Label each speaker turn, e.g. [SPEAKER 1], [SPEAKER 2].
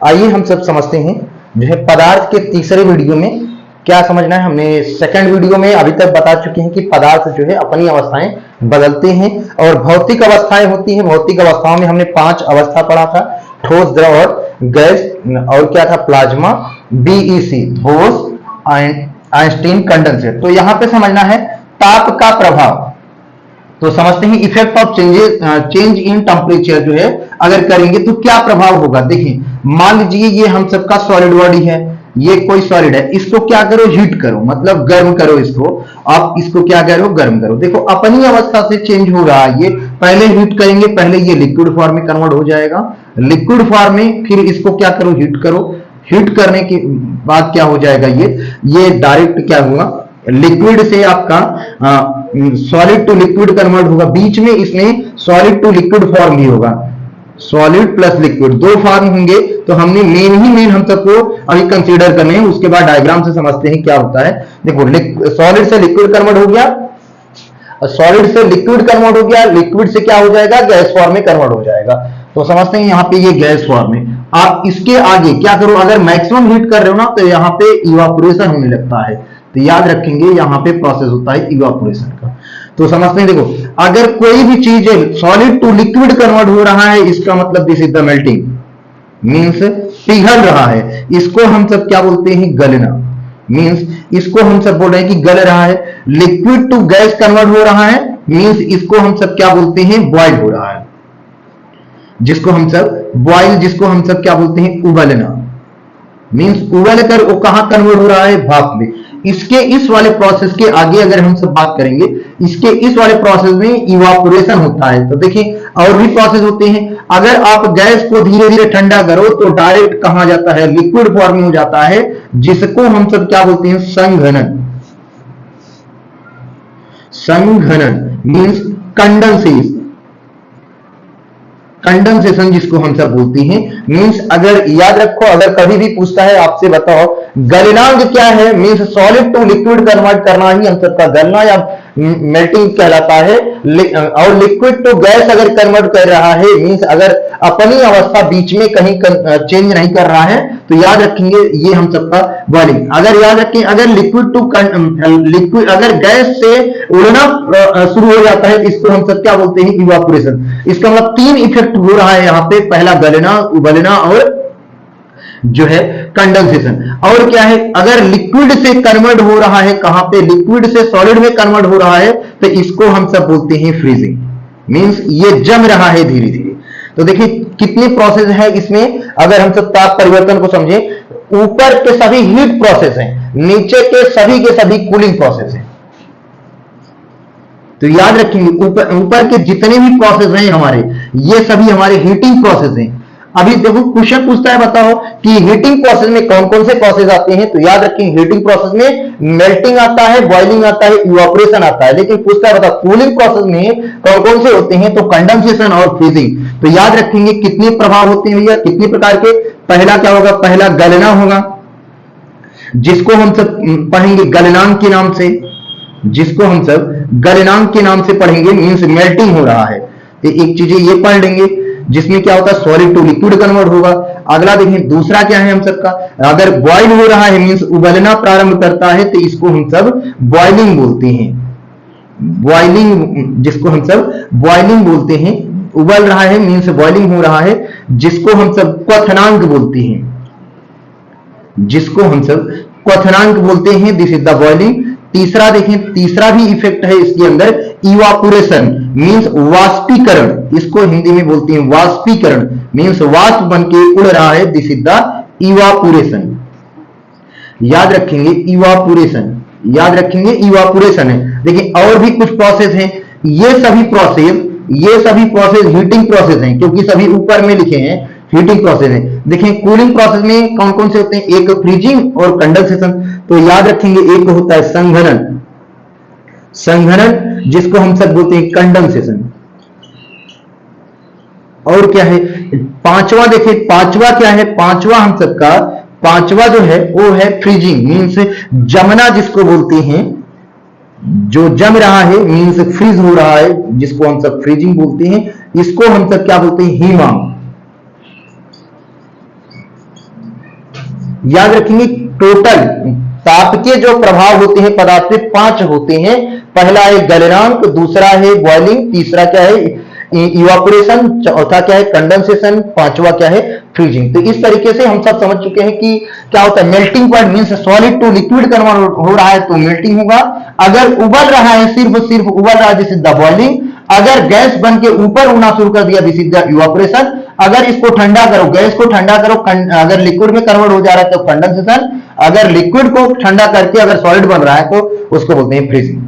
[SPEAKER 1] आइए हम सब समझते हैं जो है पदार्थ के तीसरे वीडियो में क्या समझना है। हमने सेकंड वीडियो में अभी तक बता चुके हैं कि पदार्थ जो है अपनी अवस्थाएं बदलते हैं और भौतिक अवस्थाएं होती हैं। भौतिक अवस्थाओं में हमने 5 अवस्था पढ़ा था, ठोस, द्रव और गैस, और क्या था, plasma, BEC, Bose, Einstein, condensate. तो यहां पे समझना है ताप का प्रभाव। तो समझते हैं effect of change in temperature जो है अगर करेंगे तो क्या प्रभाव होगा। देखिए मान लीजिए ये हम सबका सॉलिड बॉडी है, ये कोई सॉलिड है, इसको क्या करो, हीट करो, मतलब गर्म करो इसको। आप इसको क्या करो, गर्म करो। देखो अपनी अवस्था से चेंज हो रहा है। ये पहले हीट करेंगे, पहले ये लिक्विड फॉर्म में कन्वर्ट हो जाएगा, लिक्विड फॉर्म में, फिर इसको क्या करो, हीट करो। हीट करने के बाद क्या हो जाएगा, ये डायरेक्ट क्या होगा, लिक्विड से आपका सॉलिड टू लिक्विड कन्वर्ट होगा। बीच में इसमें सॉलिड टू लिक्विड फॉर्म भी होगा, सॉलिड प्लस लिक्विड दो फॉर्म होंगे। तो हमने मेन हम सबको अभी कंसीडर करने हैं, उसके बाद डायग्राम से समझते हैं क्या होता है। देखो सॉलिड से लिक्विड कन्वर्ट हो गया, सॉलिड से लिक्विड कन्वर्ट हो गया, लिक्विड से क्या हो जाएगा, गैस फॉर्म में कन्वर्ट हो जाएगा। तो समझते हैं यहाँ पे ये गैस फॉर्म है। आप इसके आगे क्या करो, अगर मैक्सिमम हीट कर रहे हो ना तो यहाँ पे इवापोरेशन होने लगता है। तो याद रखेंगे यहाँ पे प्रोसेस होता है इवापोरेशन का। तो समझते हैं, देखो अगर कोई भी चीज सॉलिड टू लिक्विड कन्वर्ट हो रहा है, इसका मतलब this is the melting, means पिघल रहा है। इसको हम सब क्या बोलते हैं, गलना, मींस इसको हम सब बोल रहे हैं कि गल रहा है। लिक्विड टू गैस कन्वर्ट हो रहा है, मींस इसको हम सब क्या बोलते हैं, बॉइल हो रहा है, जिसको हम सब बॉइल, जिसको हम सब क्या बोलते हैं, उबलना, मींस उबल कर वो कहां कन्वर्ट हो रहा है, भाप में। इसके इस वाले प्रोसेस के आगे अगर हम सब बात करेंगे, इसके इस वाले प्रोसेस में इवापोरेशन होता है। तो देखिए और भी प्रोसेस होते हैं। अगर आप गैस को धीरे धीरे ठंडा करो तो डायरेक्ट कहां जाता है, लिक्विड फॉर्म में हो जाता है, जिसको हम सब क्या बोलते हैं, संघनन। संघनन मींस कंडेंसेशन, कंडेंसेशन जिसको हम सब बोलते हैं। मींस अगर याद रखो, अगर कभी भी पूछता है आपसे, बताओ गलनांक क्या है, means solid to liquid convert करना ही हम सबका गलना या मेल्टिंग कहलाता है। और लिक्विड टू गैस अगर कन्वर्ट कर रहा है, मींस अगर अपनी अवस्था बीच में कहीं चेंज नहीं कर रहा है, तो याद रखेंगे ये हम सबका बॉइलिंग। अगर याद रखें, अगर लिक्विड टू लिक्विड, अगर गैस से उड़ना शुरू हो जाता है, इसको हम सब क्या बोलते हैं, इवापोरेशन। इसका मतलब 3 इफेक्ट हो रहा है यहाँ पे, पहला गलना, उबलना और जो है कंडेंसेशन। और क्या है, अगर लिक्विड से कन्वर्ट हो रहा है, कहां पे, लिक्विड से सॉलिड में कन्वर्ट हो रहा है, तो इसको हम सब बोलते हैं फ्रीजिंग, मींस ये जम रहा है धीरे धीरे। तो देखिए कितने प्रोसेस है इसमें। अगर हम सब ताप परिवर्तन को समझे, ऊपर के सभी हीट प्रोसेस हैं, नीचे के सभी कूलिंग प्रोसेस हैं। तो याद रखेंगे ऊपर के जितने भी प्रोसेस हैं हमारे, ये सभी हमारे हीटिंग प्रोसेस हैं। अभी देखो क्वेश्चन पूछता है, बताओ कि हीटिंग प्रोसेस में कौन कौन से प्रोसेस आते हैं। तो याद रखेंगे हीटिंग प्रोसेस में मेल्टिंग आता है, बॉइलिंग आता है, इवापोरेशन आता है। लेकिन पूछता है, बताओ कूलिंग प्रोसेस में कौन कौन से होते हैं। तो कंडेंसेशन और फ्रीजिंग। तो याद रखेंगे कितने प्रभाव होते हैं भैया, कितने प्रकार के। पहला क्या होगा, पहला गलना होगा, जिसको हम सब पढ़ेंगे गलनांक के नाम से, जिसको हम सब गलनांक के नाम से पढ़ेंगे, मींस मेल्टिंग हो रहा है। तो एक चीज ये पढ़ लेंगे, जिसमें क्या होता है, सॉलिड टू लिक्विड कन्वर्ट होगा। अगला देखें, दूसरा क्या है हम सबका, अगर बॉइल हो रहा है, मींस उबलना प्रारंभ करता है, तो इसको हम सब बॉइलिंग बोलते हैं। बॉइलिंग, जिसको हम सब बॉइलिंग बोलते हैं। उबल रहा है मींस बॉइलिंग हो रहा है, जिसको हम सब क्वथनांक बोलते हैं, जिसको हम सब क्वथनांक बोलते हैं। This is the boiling. तीसरा देखें, तीसरा भी इफेक्ट है इसके अंदर, इवापोरेशन मींस वाष्पीकरण। इसको हिंदी में बोलते हैं वाष्पीकरण, मींस वाष्प बनके उड़ रहा है, दिस इज द इवापोरेशन। याद रखेंगे इवापोरेशन, याद रखेंगे इवापोरेशन है। देखिए और भी कुछ प्रोसेस हैं, ये सभी प्रोसेस हीटिंग प्रोसेस हैं, क्योंकि सभी ऊपर में लिखे हैं हीटिंग प्रोसेस है। देखें कूलिंग प्रोसेस में कौन कौन से होते हैं, एक फ्रीजिंग और कंडेंसेशन। तो याद रखेंगे एक होता है संघनन, संघनन जिसको हम सब बोलते हैं कंडेंसेशन। और क्या है पांचवा, देखिए पांचवा क्या है, पांचवा हम सबका पांचवा जो है वो है फ्रीजिंग, मींस जमना जिसको बोलते हैं। जो जम रहा है मींस फ्रीज हो रहा है, जिसको हम सब फ्रीजिंग बोलते हैं। इसको हम सब क्या बोलते हैं, हीमांग। याद रखेंगे टोटल ताप के जो प्रभाव होते हैं पदार्थ पे 5 होते हैं। पहला है गलनांक, दूसरा है बॉइलिंग, तीसरा क्या है इवापोरेशन, चौथा क्या है कंडेंसेशन, पांचवा क्या है फ्रीजिंग। तो इस तरीके से हम सब समझ चुके हैं कि क्या होता है melting point means solid to liquid convert हो रहा है तो मेल्टिंग होगा। अगर उबल रहा है सिर्फ उबल रहा है दिस इज द बॉइलिंग। अगर गैस बन के ऊपर उड़ना शुरू कर दिया दिस इज द इवापोरेशन। अगर इसको ठंडा करो, गैस को ठंडा करो, अगर लिक्विड में कन्वर्ट हो जा रहा है तो कंडेंसेशन। अगर लिक्विड को ठंडा करके अगर सॉलिड बन रहा है तो उसको बोलते हैं फ्रीजिंग।